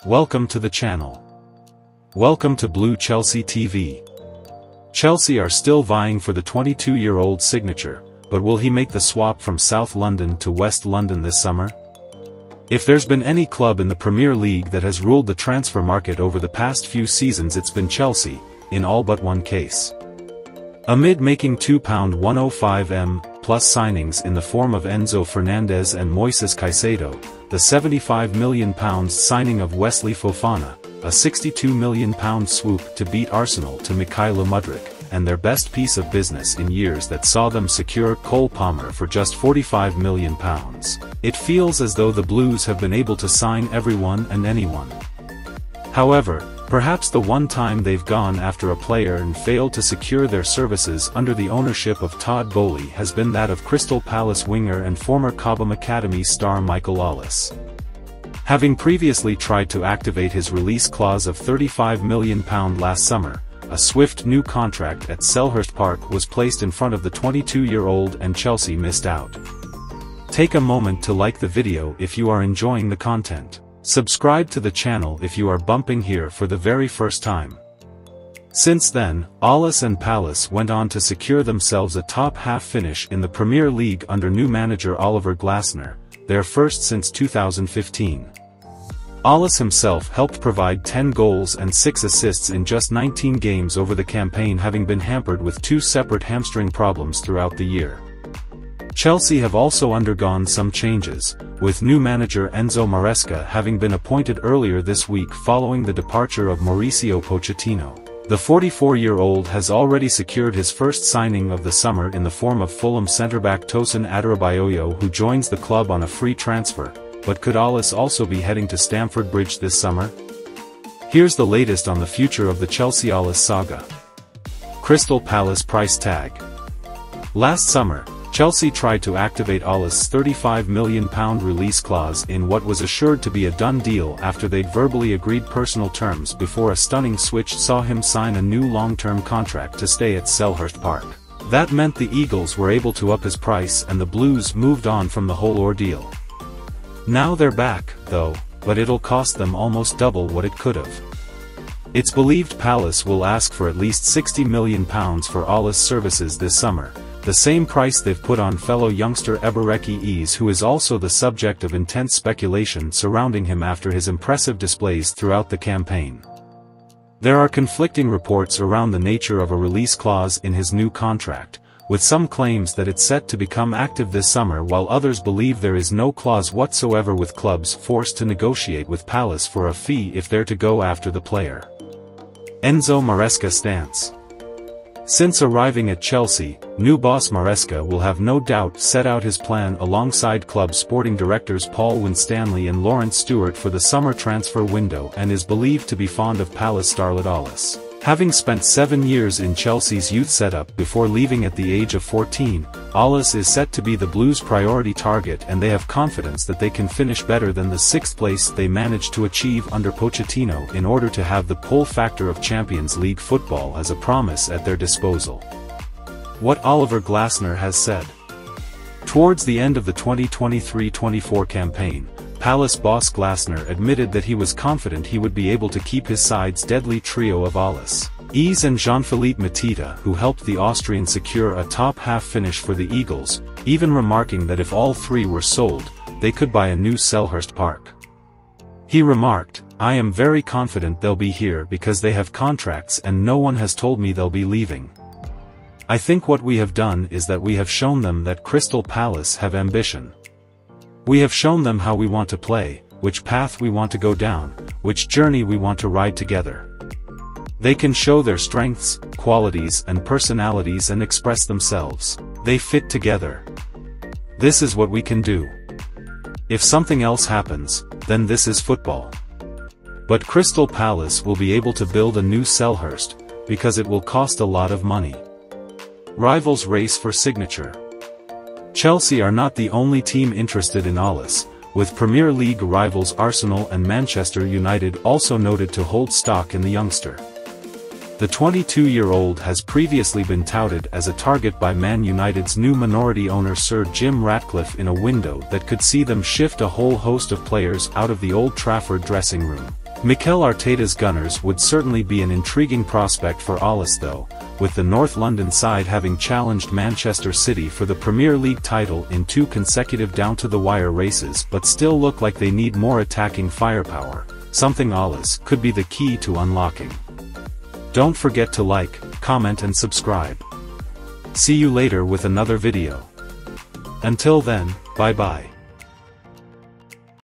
Welcome to the channel. Welcome to Blue Chelsea TV. Chelsea are still vying for the 22-year-old signature, but will he make the swap from South London to West London this summer? If there's been any club in the Premier League that has ruled the transfer market over the past few seasons, it's been Chelsea, in all but one case. Amid making £105m plus signings in the form of Enzo Fernandez and Moises Caicedo, the £75 million signing of Wesley Fofana, a £62 million swoop to beat Arsenal to Mykhailo Mudryk, and their best piece of business in years that saw them secure Cole Palmer for just £45 million. It feels as though the Blues have been able to sign everyone and anyone. However, perhaps the one time they've gone after a player and failed to secure their services under the ownership of Todd Boehly has been that of Crystal Palace winger and former Cobham Academy star Michael Olise. Having previously tried to activate his release clause of £35 million last summer, a swift new contract at Selhurst Park was placed in front of the 22-year-old and Chelsea missed out. Take a moment to like the video if you are enjoying the content. Subscribe to the channel if you are bumping here for the very first time. Since then, Olise and Palace went on to secure themselves a top-half finish in the Premier League under new manager Oliver Glasner, their first since 2015. Olise himself helped provide 10 goals and 6 assists in just 19 games over the campaign, having been hampered with 2 separate hamstring problems throughout the year. Chelsea have also undergone some changes, with new manager Enzo Maresca having been appointed earlier this week following the departure of Mauricio Pochettino. The 44-year-old has already secured his first signing of the summer in the form of Fulham centre-back Tosin Adarabioyo, who joins the club on a free transfer, but could Olise also be heading to Stamford Bridge this summer? Here's the latest on the future of the Chelsea-Olise saga. Crystal Palace price tag. Last summer, Chelsea tried to activate Olise's £35 million release clause in what was assured to be a done deal after they'd verbally agreed personal terms before a stunning switch saw him sign a new long-term contract to stay at Selhurst Park. That meant the Eagles were able to up his price and the Blues moved on from the whole ordeal. Now they're back, though, but it'll cost them almost double what it could have. It's believed Palace will ask for at least £60 million for Olise's services this summer, the same price they've put on fellow youngster Ebereki Eze, who is also the subject of intense speculation surrounding him after his impressive displays throughout the campaign. There are conflicting reports around the nature of a release clause in his new contract, with some claims that it's set to become active this summer while others believe there is no clause whatsoever, with clubs forced to negotiate with Palace for a fee if they're to go after the player. Enzo Maresca stance. Since arriving at Chelsea, new boss Maresca will have no doubt set out his plan alongside club sporting directors Paul Winstanley and Lawrence Stewart for the summer transfer window, and is believed to be fond of Palace starlet Olise. Having spent 7 years in Chelsea's youth setup before leaving at the age of 14, Olise is set to be the Blues' priority target, and they have confidence that they can finish better than the 6th place they managed to achieve under Pochettino in order to have the pull factor of Champions League football as a promise at their disposal. What Oliver Glasner has said. Towards the end of the 2023-24 campaign, Palace boss Glasner admitted that he was confident he would be able to keep his side's deadly trio of Olise, Eze and Jean-Philippe Mateta, who helped the Austrian secure a top-half finish for the Eagles, even remarking that if all three were sold, they could buy a new Selhurst Park. He remarked, "I am very confident they'll be here because they have contracts and no one has told me they'll be leaving. I think what we have done is that we have shown them that Crystal Palace have ambition. We have shown them how we want to play, which path we want to go down, which journey we want to ride together. They can show their strengths, qualities and personalities and express themselves. They fit together. This is what we can do. If something else happens, then this is football. But Crystal Palace will be able to build a new Selhurst, because it will cost a lot of money." Rivals race for signature. Chelsea are not the only team interested in Olise, with Premier League rivals Arsenal and Manchester United also noted to hold stock in the youngster. The 22-year-old has previously been touted as a target by Man United's new minority owner Sir Jim Ratcliffe in a window that could see them shift a whole host of players out of the Old Trafford dressing room. Mikel Arteta's Gunners would certainly be an intriguing prospect for Olise though, with the North London side having challenged Manchester City for the Premier League title in 2 consecutive down-to-the-wire races but still look like they need more attacking firepower, something Olise could be the key to unlocking. Don't forget to like, comment and subscribe. See you later with another video. Until then, bye bye.